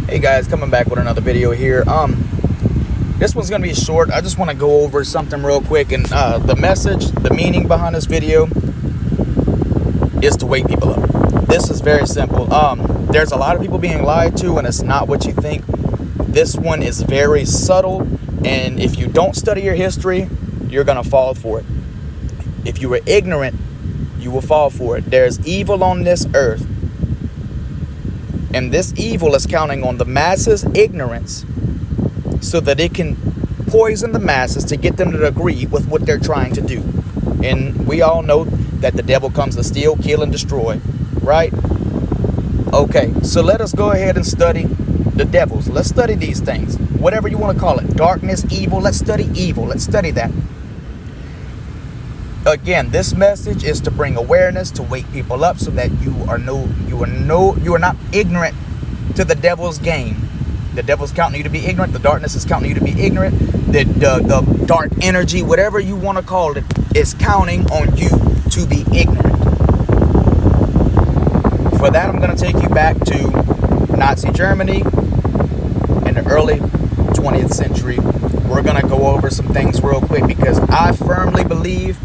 Hey guys, coming back with another video here. This one's gonna be short. I just want to go over something real quick, and the message, the meaning behind this video is to wake people up. This is very simple. There's a lot of people being lied to, and it's not what you think. This one is very subtle, and if you don't study your history, you're gonna fall for it. If you were ignorant, you will fall for it. There's evil on this earth, and this evil is counting on the masses' ignorance so that it can poison the masses to get them to agree with what they're trying to do. And we all know that the devil comes to steal, kill, and destroy, right? Okay, so let us go ahead and study the devils. Let's study these things, whatever you want to call it. Darkness, evil. Let's study evil. Let's study that. Again, this message is to bring awareness, to wake people up so that you are not ignorant to the devil's game. The devil's counting you to be ignorant. The darkness is counting you to be ignorant. The dark energy, whatever you want to call it, is counting on you to be ignorant. For that, I'm going to take you back to Nazi Germany in the early 20th century. We're going to go over some things real quick because I firmly believe,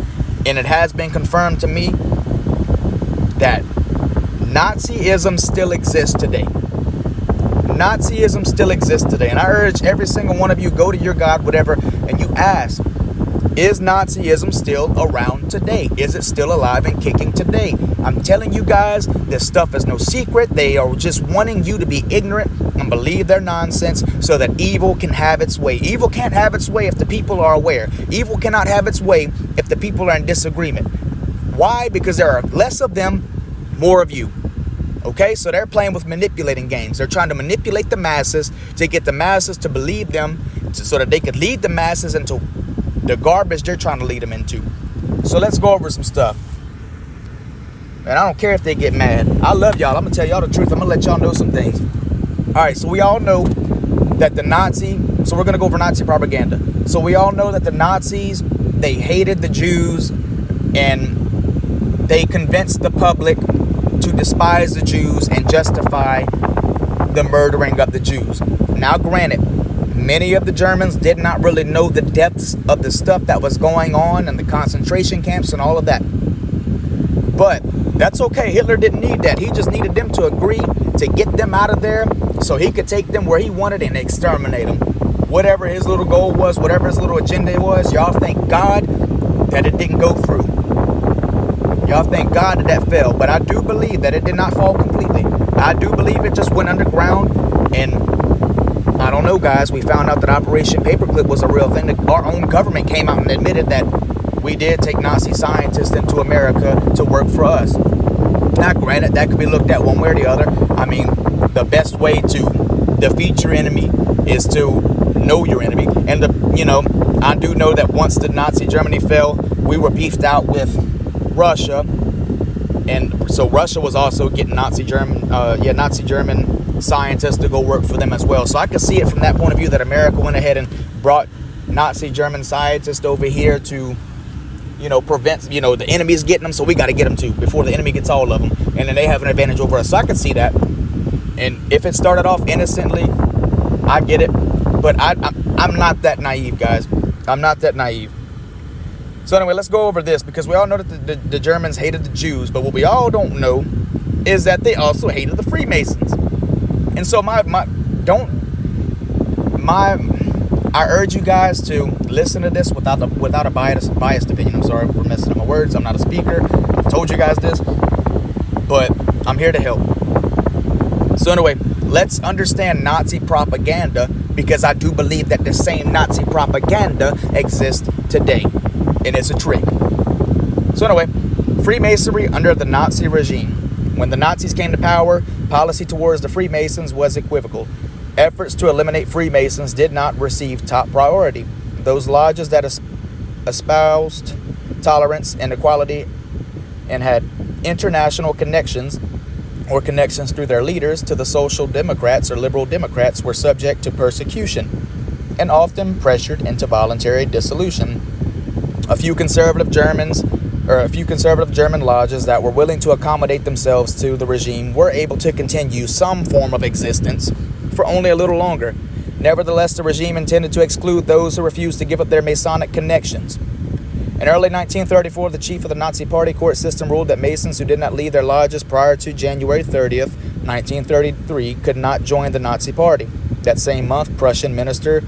and it has been confirmed to me, that Nazism still exists today. Nazism still exists today. And I urge every single one of you, go to your God, whatever, and you ask, is Nazism still around today? Is it still alive and kicking today? I'm telling you guys, this stuff is no secret. They are just wanting you to be ignorant and believe their nonsense so that evil can have its way. Evil can't have its way if the people are aware. Evil cannot have its way if the people are in disagreement. Why? Because there are less of them, more of you. Okay, so they're playing with manipulating games. They're trying to manipulate the masses to get the masses to believe them so that they could lead the masses into the garbage they're trying to lead them into. So let's go over some stuff. And I don't care if they get mad. I love y'all. I'm going to tell y'all the truth. I'm going to let y'all know some things. All right, so we all know that so we're going to go over Nazi propaganda. So we all know that the Nazis, they hated the Jews, and they convinced the public to despise the Jews and justify the murdering of the Jews. Now, granted, many of the Germans did not really know the depths of the stuff that was going on in the concentration camps and all of that. But that's okay. Hitler didn't need that. He just needed them to agree to get them out of there so he could take them where he wanted and exterminate them. Whatever his little goal was, whatever his little agenda was, y'all thank God that it didn't go through. Y'all thank God that that fell. But I do believe that it did not fall completely. I do believe it just went underground. And I don't know, guys. We found out that Operation Paperclip was a real thing. Our own government came out and admitted that we did take Nazi scientists into America to work for us. Now, granted, that could be looked at one way or the other. I mean, the best way to defeat your enemy is to know your enemy. And, I do know that once the Nazi Germany fell, we were beefed out with Russia. And so Russia was also getting Nazi German scientists to go work for them as well. So I could see it from that point of view that America went ahead and brought Nazi German scientists over here to, prevent, the enemy's getting them. So we got to get them too before the enemy gets all of them. And then they have an advantage over us. So I could see that. And if it started off innocently, I get it. But I'm not that naive, guys. I'm not that naive. So anyway, let's go over this because we all know that the Germans hated the Jews. But what we all don't know is that they also hated the Freemasons. And so I urge you guys to listen to this without a biased opinion. I'm sorry for messing up my words. I'm not a speaker. I've told you guys this, but I'm here to help. So anyway, let's understand Nazi propaganda because I do believe that the same Nazi propaganda exists today, and it's a trick. So anyway, Freemasonry under the Nazi regime. When the Nazis came to power, policy towards the Freemasons was equivocal. Efforts to eliminate Freemasons did not receive top priority. Those lodges that espoused tolerance and equality and had international connections or connections through their leaders to the Social Democrats or Liberal Democrats were subject to persecution and often pressured into voluntary dissolution. A few conservative German lodges that were willing to accommodate themselves to the regime were able to continue some form of existence for only a little longer. Nevertheless, the regime intended to exclude those who refused to give up their Masonic connections. In early 1934, the chief of the Nazi Party court system ruled that Masons who did not leave their lodges prior to January 30th, 1933, could not join the Nazi Party. That same month, Prussian Minister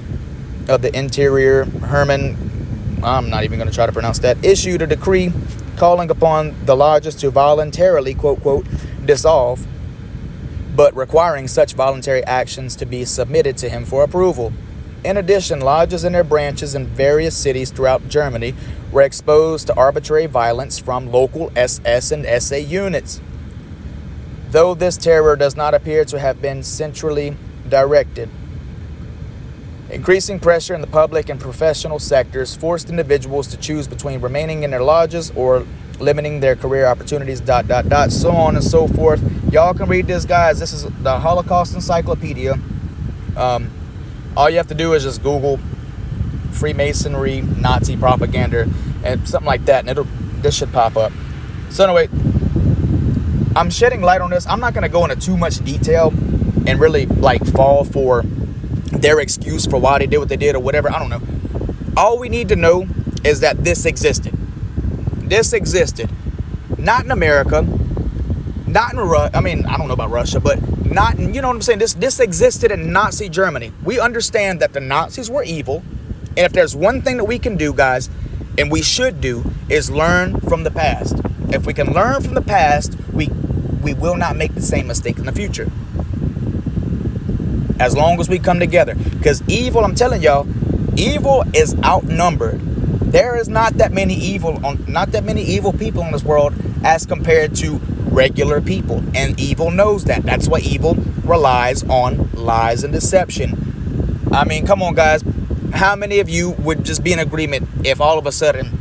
of the Interior Hermann, I'm not even going to try to pronounce that, issued a decree calling upon the lodges to voluntarily, quote, quote, dissolve, but requiring such voluntary actions to be submitted to him for approval. In addition, lodges and their branches in various cities throughout Germany were exposed to arbitrary violence from local SS and SA units. Though this terror does not appear to have been centrally directed, increasing pressure in the public and professional sectors forced individuals to choose between remaining in their lodges or limiting their career opportunities, so on and so forth. Y'all can read this, guys. This is the Holocaust Encyclopedia. All you have to do is just Google Freemasonry, Nazi propaganda, and something like that, and this should pop up. So anyway, I'm shedding light on this. I'm not going to go into too much detail and really fall for their excuse for why they did what they did or whatever. I don't know. All we need to know is that this existed. This existed. Not in America. Not in Russia. I mean, I don't know about Russia, but not in, you know what I'm saying? This existed in Nazi Germany. We understand that the Nazis were evil. And if there's one thing that we can do, guys, and we should do, is learn from the past. If we can learn from the past, we will not make the same mistake in the future. As long as we come together. Because evil, I'm telling y'all, evil is outnumbered. There is not that many evil people in this world as compared to regular people. And evil knows that. That's why evil relies on lies and deception. I mean, come on, guys. How many of you would just be in agreement if all of a sudden,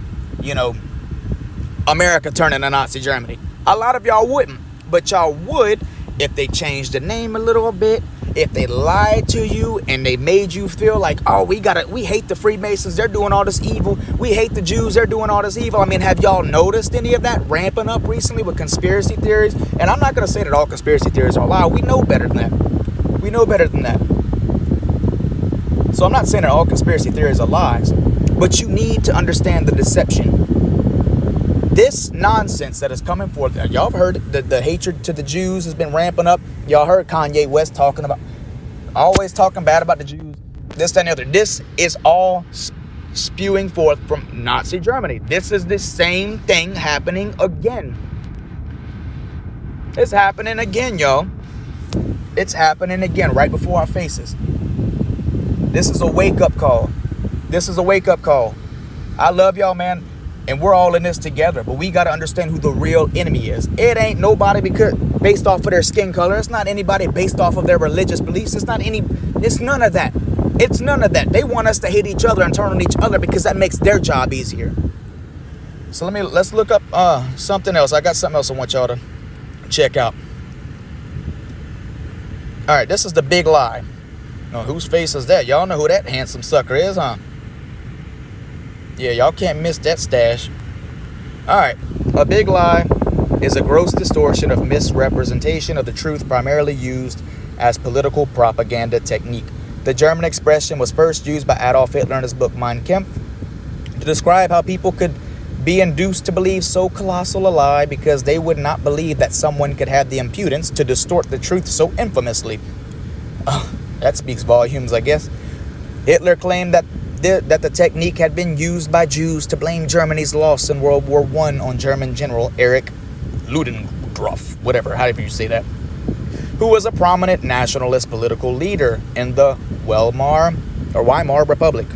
America turned into Nazi Germany? A lot of y'all wouldn't. But y'all would if they changed the name a little bit. If they lied to you and they made you feel like, oh, we hate the Freemasons, they're doing all this evil. We hate the Jews, they're doing all this evil. I mean, have y'all noticed any of that ramping up recently with conspiracy theories? And I'm not going to say that all conspiracy theories are a lie. We know better than that. We know better than that. So I'm not saying that all conspiracy theories are lies, but you need to understand the deception. This nonsense that is coming forth, y'all have heard the hatred to the Jews has been ramping up. Y'all heard Kanye West always talking bad about the Jews, this, that, and the other. This is all spewing forth from Nazi Germany. This is the same thing happening again. It's happening again, y'all. It's happening again right before our faces. This is a wake-up call. This is a wake-up call. I love y'all, man. And we're all in this together, but we got to understand who the real enemy is. It ain't nobody based off of their skin color. It's not anybody based off of their religious beliefs. It's none of that. It's none of that. They want us to hate each other and turn on each other because that makes their job easier. So let's look up something else. I got something else I want y'all to check out. All right, this is the big lie. Now, whose face is that? Y'all know who that handsome sucker is, huh? Yeah, y'all can't miss that stash. All right. A big lie is a gross distortion of misrepresentation of the truth primarily used as political propaganda technique. The German expression was first used by Adolf Hitler in his book Mein Kampf to describe how people could be induced to believe so colossal a lie because they would not believe that someone could have the impudence to distort the truth so infamously. That speaks volumes, I guess. Hitler claimed that the technique had been used by Jews to blame Germany's loss in World War I on German General Erich Ludendorff, however you say that, who was a prominent nationalist political leader in the Weimar Republic.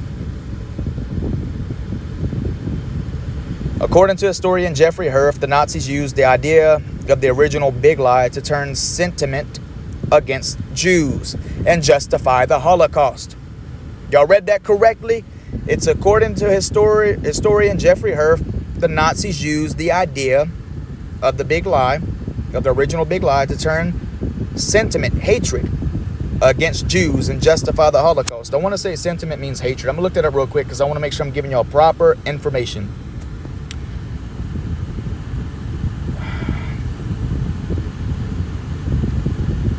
According to historian Jeffrey Herf, the Nazis used the idea of the original big lie to turn sentiment against Jews and justify the Holocaust. Y'all read that correctly? It's according to historian Jeffrey Herf, the Nazis used the idea of the big lie, of the original big lie, to turn sentiment, hatred, against Jews and justify the Holocaust. I want to say sentiment means hatred. I'm going to look that up real quick because I want to make sure I'm giving y'all proper information.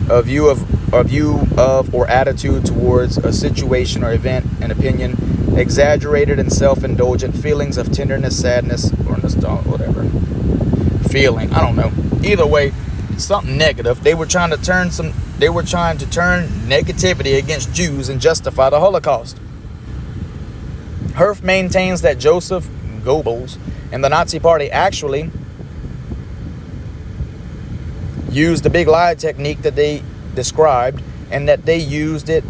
A view of or view of or attitude towards a situation or event, an opinion, exaggerated and self-indulgent feelings of tenderness, sadness, or nostalgia, whatever. Feeling, I don't know. Either way, something negative. They were trying to turn negativity against Jews and justify the Holocaust. Herf maintains that Joseph Goebbels and the Nazi Party actually used the big lie technique that they described, and that they used it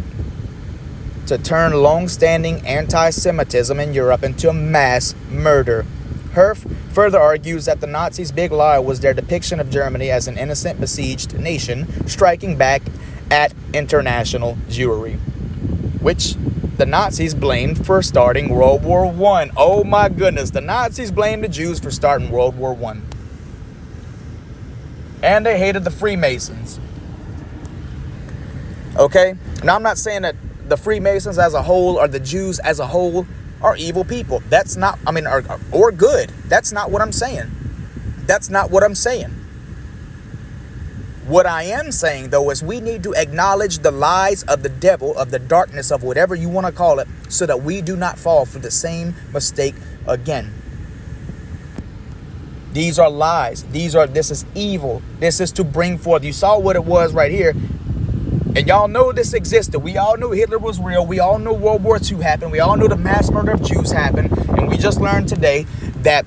to turn long-standing anti-Semitism in Europe into a mass murder. Herf further argues that the Nazis' big lie was their depiction of Germany as an innocent besieged nation striking back at international Jewry, which the Nazis blamed for starting World War I. Oh my goodness, the Nazis blamed the Jews for starting World War I. And they hated the Freemasons. Okay? Now, I'm not saying that the Freemasons as a whole or the Jews as a whole are evil people. That's not, or good. That's not what I'm saying. That's not what I'm saying. What I am saying, though, is we need to acknowledge the lies of the devil, of the darkness, of whatever you want to call it, so that we do not fall for the same mistake again. These are lies. This is evil. This is to bring forth. You saw what it was right here. And y'all know this existed. We all knew Hitler was real. We all know World War II happened. We all know the mass murder of Jews happened. And we just learned today that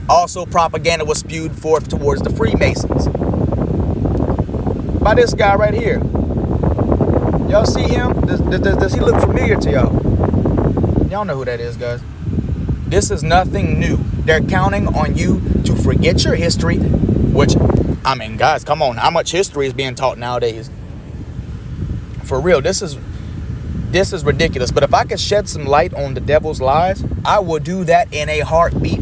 also propaganda was spewed forth towards the Freemasons by this guy right here. Y'all see him? Does he look familiar to y'all? Y'all know who that is, guys. This is nothing new. They're counting on you to forget your history, which, guys, come on. How much history is being taught nowadays? For real, this is ridiculous. But if I could shed some light on the devil's lies, I will do that in a heartbeat.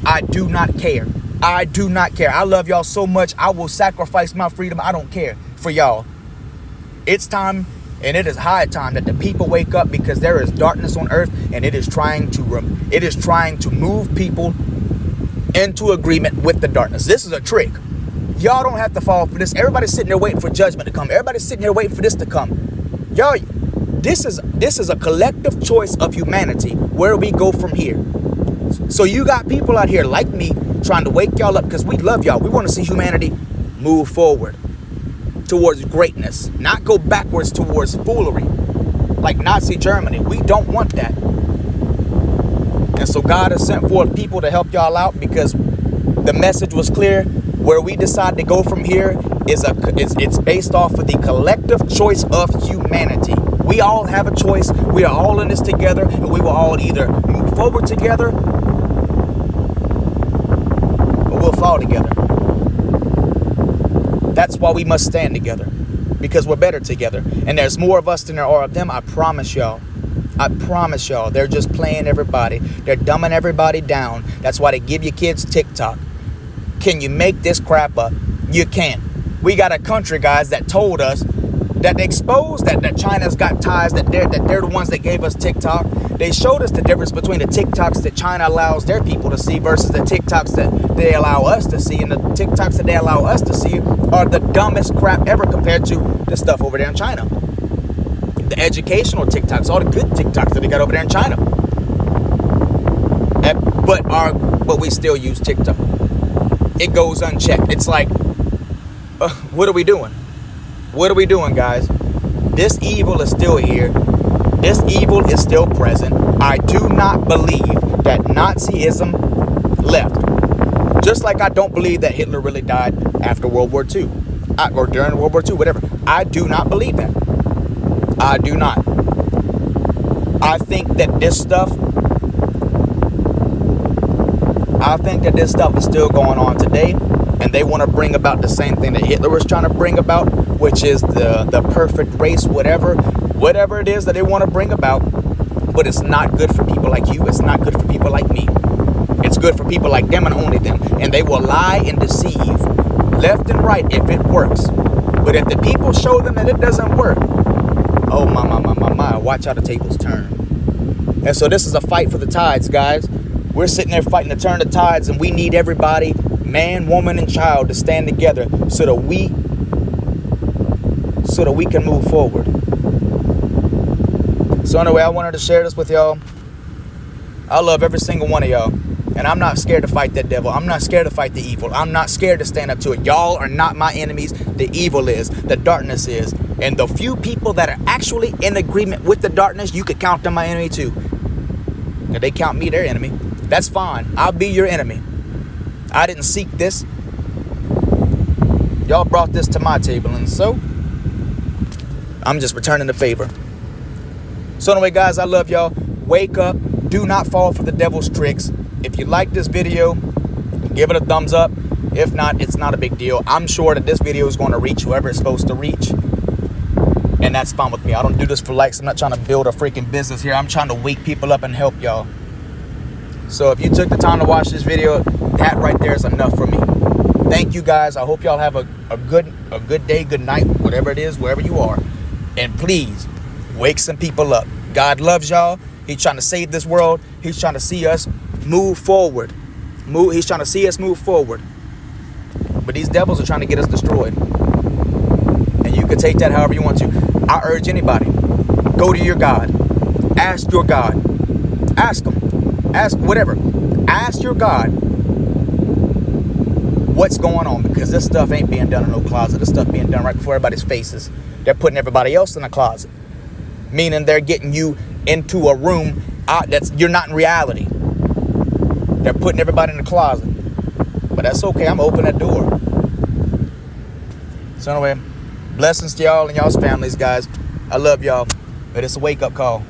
I do not care. I do not care. I love y'all so much. I will sacrifice my freedom. I don't care for y'all. It's time, and it is high time that the people wake up, because there is darkness on earth, and it is trying to move people into agreement with the darkness. This is a trick. Y'all don't have to fall for this. Everybody's sitting there waiting for judgment to come. Everybody's sitting here waiting for this to come. Y'all, this is a collective choice of humanity, where we go from here. So you got people out here like me trying to wake y'all up, because we love y'all. We want to see humanity move forward towards greatness, not go backwards towards foolery like Nazi Germany. We don't want that. And so God has sent forth people to help y'all out, because the message was clear. Where we decide to go from here it's based off of the collective choice of humanity. We all have a choice. We are all in this together, and we will all either move forward together or we'll fall together. That's why we must stand together, because we're better together. And there's more of us than there are of them. I promise y'all. They're just playing everybody. They're dumbing everybody down. That's why they give you kids TikTok. Can you make this crap up? You can't. We got a country, guys, that told us, that exposed that China's got ties, that they're the ones that gave us TikTok. They showed us the difference between the TikToks that China allows their people to see versus the TikToks that they allow us to see. And the TikToks that they allow us to see are the dumbest crap ever compared to the stuff over there in China. The educational TikToks, all the good TikToks that they got over there in China. But we still use TikTok. It goes unchecked. It's like, what are we doing? What are we doing, guys? This evil is still here. This evil is still present. I do not believe that Nazism left. Just like I don't believe that Hitler really died after World War II. Or during World War II, whatever. I do not believe that. I do not. I think that this stuff is still going on today, and they want to bring about the same thing that Hitler was trying to bring about, which is the perfect race, whatever it is that they want to bring about. But it's not good for people like you. It's not good for people like me. It's good for people like them and only them. And they will lie and deceive left and right if it works. But if the people show them that it doesn't work, oh my, watch how the tables turn. And so this is a fight for the tides, guys. We're sitting there fighting to turn the tides, and we need everybody, man, woman, and child, to stand together so so that we can move forward. So anyway, I wanted to share this with y'all. I love every single one of y'all. And I'm not scared to fight that devil. I'm not scared to fight the evil. I'm not scared to stand up to it. Y'all are not my enemies. The evil is. The darkness is. And the few people that are actually in agreement with the darkness, you could count them my enemy too. If they count me their enemy, that's fine. I'll be your enemy. I didn't seek this. Y'all brought this to my table, and so I'm just returning the favor. So anyway, guys, I love y'all. Wake up. Do not fall for the devil's tricks. If you like this video, give it a thumbs up. If not, it's not a big deal. I'm sure that this video is going to reach whoever it's supposed to reach. And that's fine with me. I don't do this for likes. I'm not trying to build a freaking business here. I'm trying to wake people up and help y'all. So if you took the time to watch this video, that right there is enough for me. Thank you, guys. I hope y'all have a good day, good night, whatever it is, wherever you are. And please, wake some people up. God loves y'all. He's trying to save this world. He's trying to see us move forward. He's trying to see us move forward. But these devils are trying to get us destroyed. And you can take that however you want to. I urge anybody, go to your God. Ask your God. Ask him. Ask whatever. Ask your God what's going on. Because this stuff ain't being done in no closet. This stuff being done right before everybody's faces. They're putting everybody else in a closet. Meaning they're getting you into a room that's you're not in reality. They're putting everybody in the closet. But that's okay. I'm going to open that door. So anyway, blessings to y'all and y'all's families, guys. I love y'all. But it's a wake-up call.